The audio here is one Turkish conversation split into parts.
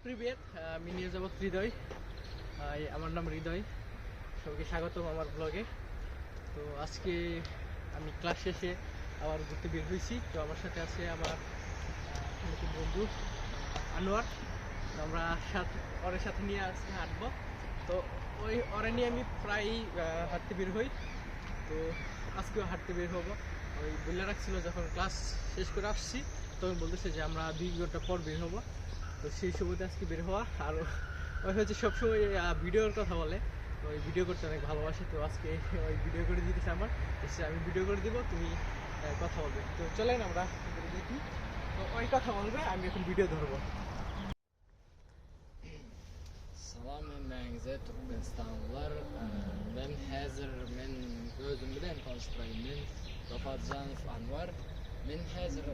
প্রিভিয়েট আমি নিয়ে যাব হৃদয়। আমার নাম হৃদয়, সবাইকে স্বাগতম আমার ব্লগে। তো আজকে আমি ক্লাস শেষে আবার ঘুরতে বের হয়েছি। তো আমার সাথে আছে আমার নতুন বন্ধু আনোয়ার। আমরা ওরের সাথে নিয়ে আজকে হাঁটবো। তো ওরে নিয়ে আমি প্রায় হাঁটতে বের হই। তো আজকেও হাঁটতে বের হবো। ওই বলে রাখছিল যখন ক্লাস শেষ করে আসছি তখন বলতেছে যে আমরা 2 ঘন্টা পর বের হবো। তো সেই সময়তে আজকে বের হওয়া। আর ওই হচ্ছে সবসময় ভিডিওর কথা বলে, তো ওই ভিডিও করতে অনেক ভালোবাসে। তো আজকে ওই ভিডিও করে দিতেছে আমার, এসে আমি ভিডিও করে দিব, তুমি কথা বলবে। তো চলেন আমরা দেখি। তো ওই কথা বলবে, আমি এখন ভিডিও ধরবো। Salam emmenize Türkmenistanlılar. Ben hazır, ben özüm bilen tanıştırayım. Ben Rafat Anvar. Ben hazır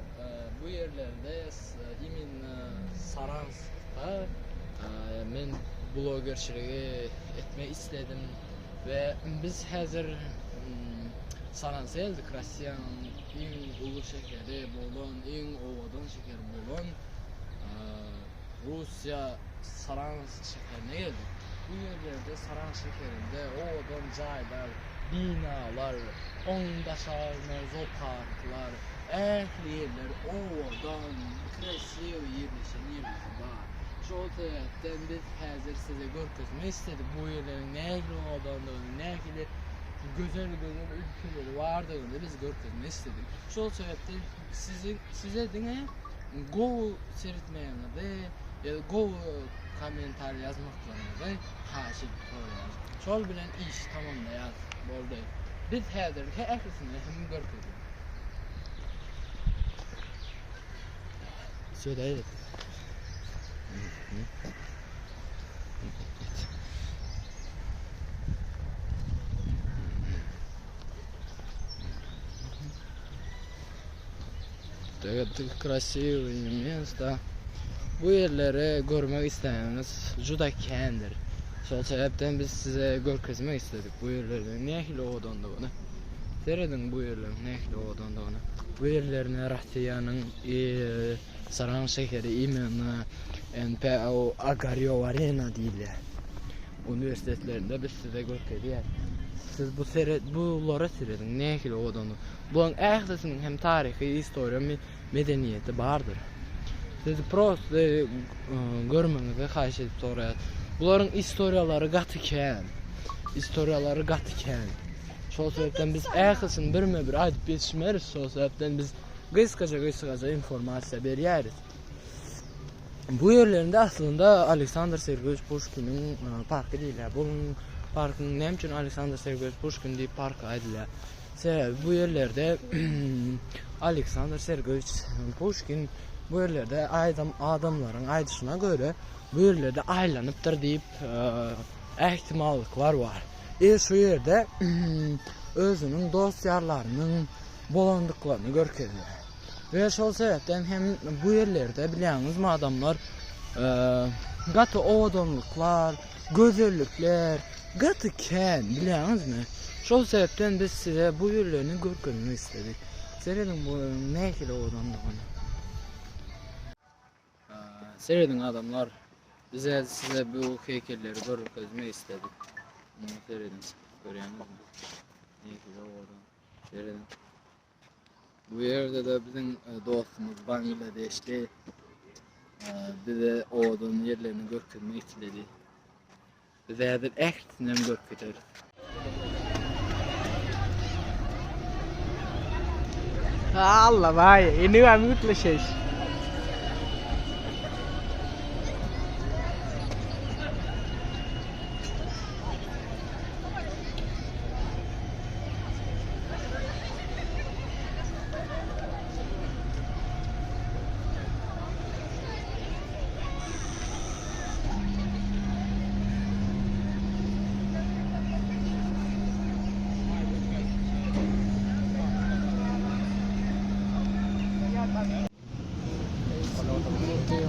bu yerlerde imin Saransk'ta ben bloggerçiliği etmek istedim ve biz hazır Saransk'a geldik. Rusya'nın en ulu şehri bulan, en ovadan şehir bulan Rusya Saransk şehrine geldik. Bu yerlerde Saransk şehrinde ovadan caylar, binalar, ondaşar mezoparklar, ehli yerler, ovadan krasiv yerleşen yerler var. Şu sebepten biz hazır size görkezmek istedik. Bu yerlerin nehli ovadanlığını, nehli güzel ülkeleri vardığını biz görkezmek istedik. Şu sebepten size dine Go seyretmeyene de ya da Go komentar yazmaklarına da karşılık koyuyoruz. Şol bilen iş tamamla yaz boldu. Biz hazır ki ekrisini hem görkezdik. Söyle. Это красивые места. Bu yerleri görmek isteyeniniz juda kendir. Şol sebepten biz size görkezmek istedik bu yerlerin nehli oğudan da bunu. Seyredin bu yerlerin nehli oğudan da bunu. Bu yerlerin Rahtiyanın Saran şehri imeni NPO Agaryov Arena değil. Üniversitelerinde biz size görkezdik. Siz bunları seyredin nehli oğudan da. Bunun ehlisinin hem tarihi, historia, medeniyeti vardır. Siz prosto görmenizi xahiş edip soruyoruz. Bunların istoriyaları qatıken. Şol sebepten biz ehlisini bir aydıp yetişmeriz. Şol sebepten biz kıskaca informasiya beriyeriz. Bu yerlerinde aslında Alexander Sergeyevich Pushkin'in parkı değil. Bunun parkının ne için Alexander Sergeyevich Pushkin diye parkı aydılar. Bu yerlerde Alexander Sergeyevich Pushkin bu yerlerde adamların aydışına göre bu yerlerde aylanıptır deyip ihtimallıklar var. Şu yerde özünün dost yarlarının bolandıklarını görkezler. Ve şol sebepten hem bu yerlerde biliyorsunuz mu adamlar katı oğdanlıklar, güzellikler, katı ken biliyorsunuz mu? Şol sebepten biz size bu yerlerini görkezmek istedik. Seyredin bu nehli oğdanlığını. Seyredin adamlar, bize size bu heykelleri görkezmek istedik. Bunu seyredin, görüyorsunuz mu? Nehli oğdan, seyredin. Bu yerde de bizim dostumuz Bangladeş'te bize oğdanın yerlerini görkezmek istedi. Bize yazır ektinden görkezeriz. Allah ভাই, এনেও আমি উঠলে শেষ।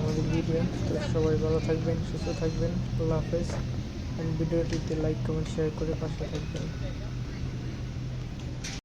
আমাদের ভিডিও, তো সবাই ভালো থাকবেন, সুস্থ থাকবেন, আল্লাহ হাফেজ। ভিডিওটিতে লাইক কমেন্ট শেয়ার করে পাশে থাকবেন।